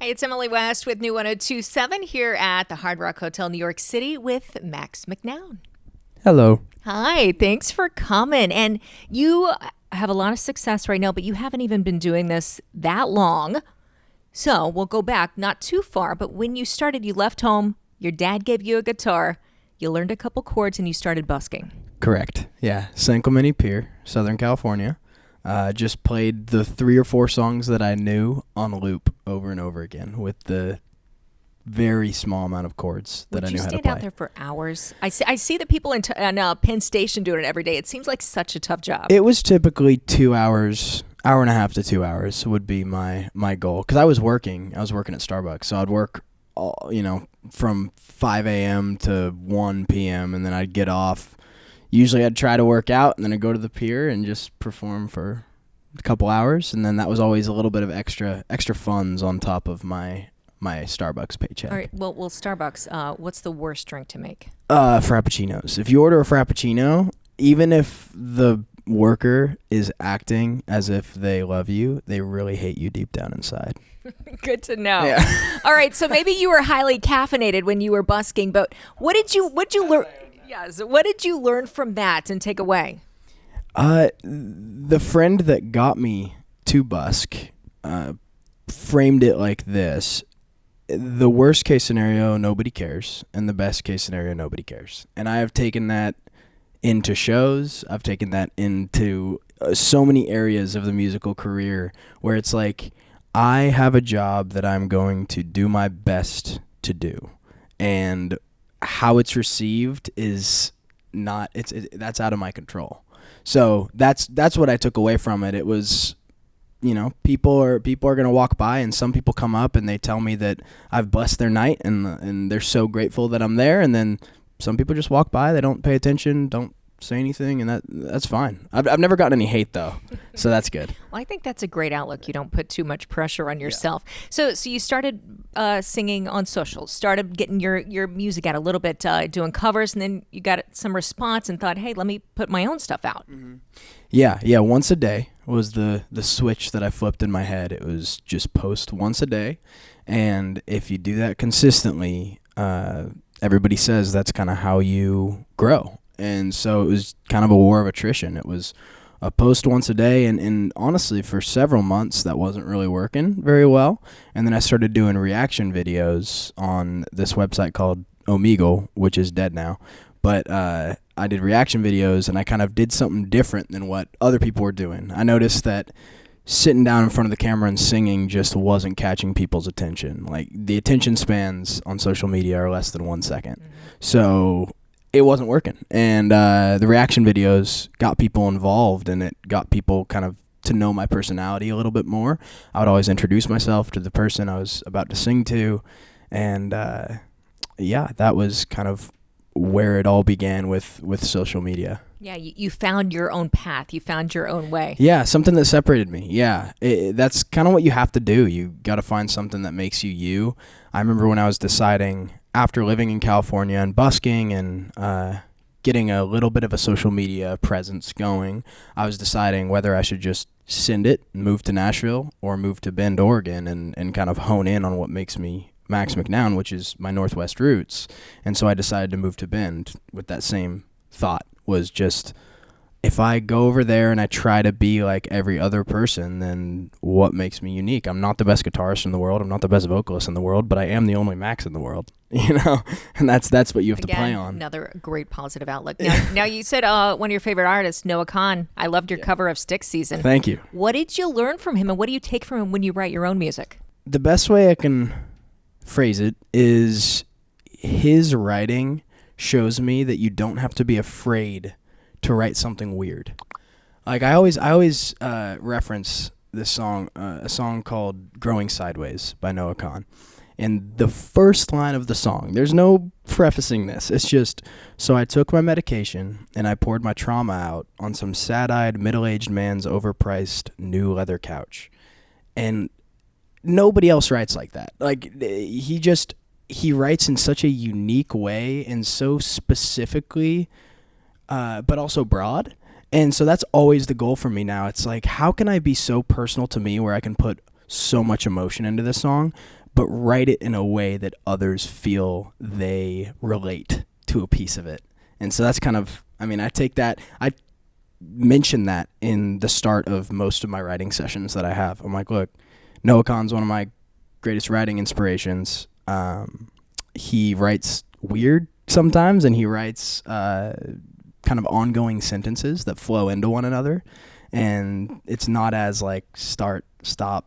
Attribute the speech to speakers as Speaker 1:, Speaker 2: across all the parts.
Speaker 1: Hi, it's Emily West with New 1027 here at the Hard Rock Hotel, New York City with Max McNown.
Speaker 2: Hello.
Speaker 1: Hi, thanks for coming. And you have a lot of success right now, but you haven't even been doing this that long. So we'll go back not too far, but when you started, you left home, your dad gave you a guitar, you learned a couple chords, and you started busking.
Speaker 2: Correct. Yeah. San Clemente Pier, Southern California. Just played the 3 or 4 songs that I knew on loop over and over again with the very small amount of chords that I knew how to play.
Speaker 1: Would you stand out there for hours? I see the people in Penn Station doing it every day. It seems like such a tough job.
Speaker 2: It was typically 2 hours, hour and a half to 2 hours would be my goal. Because I was working at Starbucks, so I'd work from 5 a.m. to 1 p.m. and then I'd get off. Usually I'd try to work out, and then I'd go to the pier and just perform for a couple hours, and then that was always a little bit of extra funds on top of my Starbucks paycheck.
Speaker 1: All right, well, Starbucks, what's the worst drink to make?
Speaker 2: Frappuccinos. If you order a Frappuccino, even if the worker is acting as if they love you, they really hate you deep down inside.
Speaker 1: Good to know.
Speaker 2: Yeah.
Speaker 1: All right, so maybe you were highly caffeinated when you were busking, but what did you learn? Yes, what did you learn from that and take away?
Speaker 2: The friend that got me to busk framed it like this: the worst case scenario, nobody cares, and the best case scenario, nobody cares. And I have taken that into shows. I've taken that into so many areas of the musical career where it's like, I have a job that I'm going to do my best to do, and how it's received is not. That's out of my control. So that's what I took away from it. It was, people are going to walk by, and some people come up and they tell me that I've blessed their night, and they're so grateful that I'm there. And then some people just walk by, they don't pay attention, don't say anything, and that's fine. I've never gotten any hate though, so that's good.
Speaker 1: Well, I think that's a great outlook. You don't put too much pressure on yourself. Yeah. So you started singing on socials, started getting your music out a little bit, doing covers, and then you got some response and thought, hey, let me put my own stuff out.
Speaker 2: Mm-hmm. Yeah. Once a day was the switch that I flipped in my head. It was just post once a day, and if you do that consistently, everybody says that's kind of how you grow. And so it was kind of a war of attrition. It was a post once a day, and honestly, for several months, that wasn't really working very well. And then I started doing reaction videos on this website called Omegle, which is dead now. But I did reaction videos, and I kind of did something different than what other people were doing. I noticed that sitting down in front of the camera and singing just wasn't catching people's attention. Like, the attention spans on social media are less than 1 second. Mm-hmm. So it wasn't working, and the reaction videos got people involved, and it got people kind of to know my personality a little bit more. I would always introduce myself to the person I was about to sing to, and that was kind of where it all began with social media.
Speaker 1: Yeah, you found your own path. You found your own way.
Speaker 2: Yeah, something that separated me. Yeah, that's kind of what you have to do. You got to find something that makes you you. I remember when I was deciding, after living in California and busking and getting a little bit of a social media presence going, I was deciding whether I should just send it and move to Nashville or move to Bend, Oregon, and kind of hone in on what makes me Max McNown, which is my Northwest roots. And so I decided to move to Bend with that same thought, was just, if I go over there and I try to be like every other person, then what makes me unique? I'm not the best guitarist in the world. I'm not the best vocalist in the world, but I am the only Max in the world, and that's what you have to play on.
Speaker 1: Another great positive outlook. Now you said one of your favorite artists, Noah Kahan. I loved your cover of Stick Season.
Speaker 2: Thank you.
Speaker 1: What did you learn from him, and what do you take from him when you write your own music?
Speaker 2: The best way I can phrase it is, his writing shows me that you don't have to be afraid to write something weird. Like, I always reference this song, a song called Growing Sideways by Noah Kahan. And the first line of the song, there's no prefacing this. It's just, so I took my medication and I poured my trauma out on some sad-eyed middle-aged man's overpriced new leather couch. And nobody else writes like that. Like, he writes in such a unique way and so specifically, but also broad. And so that's always the goal for me now. It's like, how can I be so personal to me where I can put so much emotion into this song, but write it in a way that others feel they relate to a piece of it. And so that's kind of, I mean, I mention that in the start of most of my writing sessions that I have. I'm like, look, Noah Kahan's one of my greatest writing inspirations. He writes weird sometimes, and he writes kind of ongoing sentences that flow into one another. And it's not as like start, stop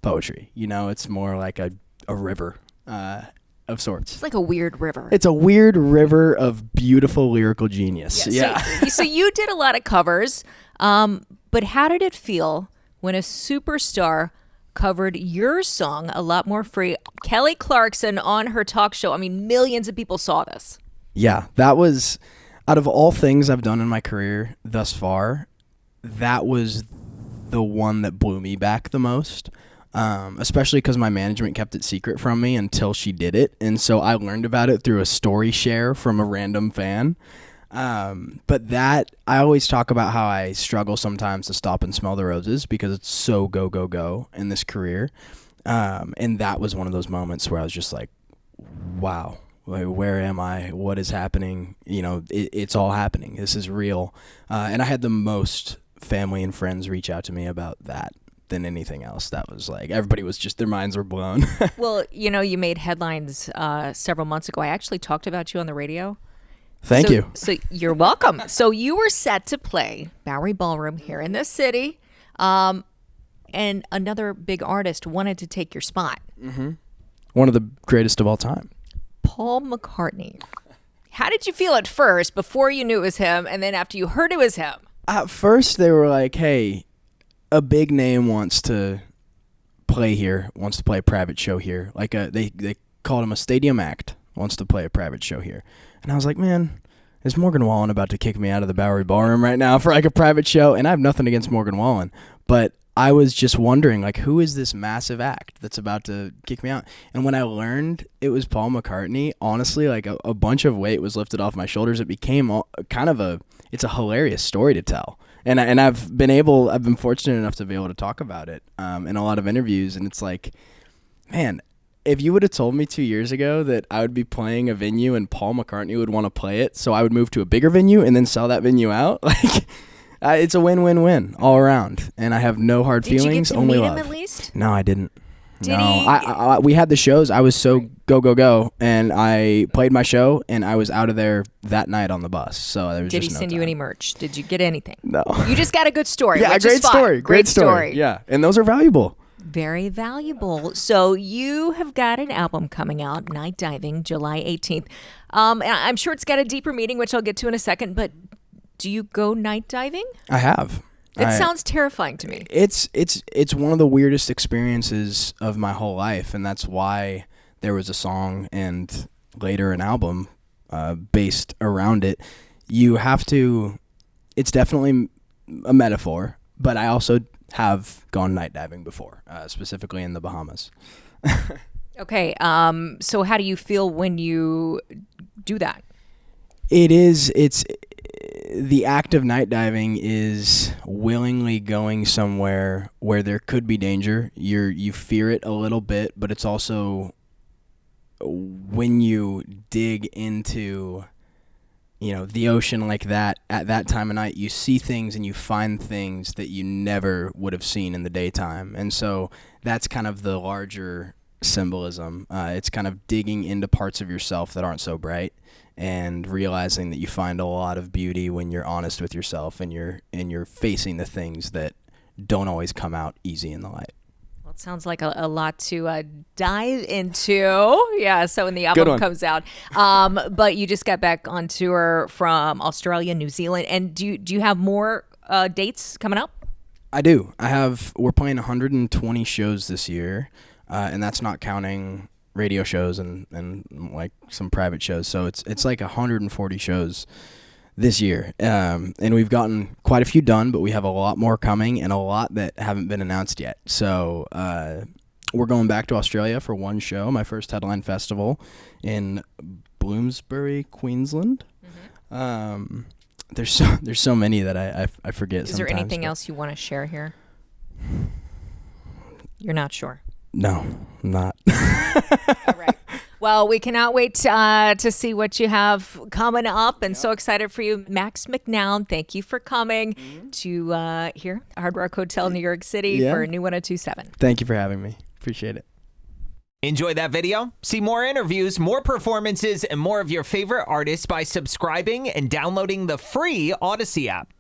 Speaker 2: poetry. You know, it's more like a river of sorts.
Speaker 1: It's like a weird river.
Speaker 2: It's a weird river of beautiful lyrical genius. Yeah.
Speaker 1: So you did a lot of covers, but how did it feel when a superstar covered your song, A Lot More Free, Kelly Clarkson, on her talk show? I mean, millions of people saw this.
Speaker 2: Yeah, that was, out of all things I've done in my career thus far, that was the one that blew me back the most. Especially because my management kept it secret from me until she did it. And so I learned about it through a story share from a random fan. But that, I always talk about how I struggle sometimes to stop and smell the roses because it's so go in this career. And that was one of those moments where I was just like, wow, where am I? What is happening? You know, it's all happening. This is real. And I had the most family and friends reach out to me about that than anything else. That was like, everybody was just, their minds were blown.
Speaker 1: Well, you know, you made headlines several months ago. I actually talked about you on the radio.
Speaker 2: Thank you.
Speaker 1: So you're welcome. So you were set to play Bowery Ballroom here in this city, and another big artist wanted to take your spot.
Speaker 2: Mm-hmm. One of the greatest of all time.
Speaker 1: Paul McCartney. How did you feel at first before you knew it was him, and then after you heard it was him?
Speaker 2: At first, they were like, hey, a big name wants to play here, wants to play a private show here. Like they called him a stadium act, wants to play a private show here. And I was like, man, is Morgan Wallen about to kick me out of the Bowery Ballroom right now for like a private show? And I have nothing against Morgan Wallen, but I was just wondering, like, who is this massive act that's about to kick me out? And when I learned it was Paul McCartney, honestly, like a bunch of weight was lifted off my shoulders. It became it's a hilarious story to tell. And I've been fortunate enough to be able to talk about it in a lot of interviews. And it's like, man, if you would have told me 2 years ago that I would be playing a venue and Paul McCartney would want to play it, so I would move to a bigger venue and then sell that venue out, like, it's a win-win-win all around. And I have no hard feelings,
Speaker 1: Did you get to
Speaker 2: only
Speaker 1: meet
Speaker 2: love.
Speaker 1: him at least?
Speaker 2: No, I didn't.
Speaker 1: Did he?
Speaker 2: We had the shows. I was so go, and I played my show, and I was out of there that night on the bus. So there was
Speaker 1: Did
Speaker 2: just
Speaker 1: he
Speaker 2: no
Speaker 1: send
Speaker 2: time.
Speaker 1: you any merch? Did you get anything?
Speaker 2: No.
Speaker 1: You just got a good story.
Speaker 2: Yeah,
Speaker 1: which
Speaker 2: great
Speaker 1: is fine.
Speaker 2: story. Great story. Yeah, and those are valuable.
Speaker 1: Very valuable. So you have got an album coming out, Night Diving, July 18th. And I'm sure it's got a deeper meaning, which I'll get to in a second. But do you go night diving?
Speaker 2: I have.
Speaker 1: It sounds terrifying to me.
Speaker 2: It's one of the weirdest experiences of my whole life, and that's why there was a song and later an album based around it. You have to. It's definitely a metaphor, but I also have gone night diving before, specifically in the Bahamas.
Speaker 1: Okay. So how do you feel when you do that?
Speaker 2: It's the act of night diving is willingly going somewhere where there could be danger. You fear it a little bit, but it's also when you dig into, the ocean like that at that time of night, you see things and you find things that you never would have seen in the daytime. And so that's kind of the larger symbolism. It's kind of digging into parts of yourself that aren't so bright and realizing that you find a lot of beauty when you're honest with yourself and you're facing the things that don't always come out easy in the light.
Speaker 1: Well, it sounds like a lot to dive into. Yeah, so when the album comes out. But you just got back on tour from Australia, New Zealand. And do you have more dates coming up?
Speaker 2: I do. We're playing 120 shows this year, and that's not counting radio shows and like some private shows. So it's like 140 shows this year. And we've gotten quite a few done, but we have a lot more coming and a lot that haven't been announced yet. So we're going back to Australia for one show, my first headline festival in Bloomsbury, Queensland. Mm-hmm. There's so many that I forget sometimes.
Speaker 1: Is there anything else you want to share here? You're not sure.
Speaker 2: No, I'm not.
Speaker 1: All right. Well, we cannot wait to see what you have coming up, and so excited for you. Max McNown, thank you for coming to here, Hard Rock Hotel, New York City for New 102.7.
Speaker 2: Thank you for having me. Appreciate it.
Speaker 3: Enjoy that video? See more interviews, more performances, and more of your favorite artists by subscribing and downloading the free Odyssey app.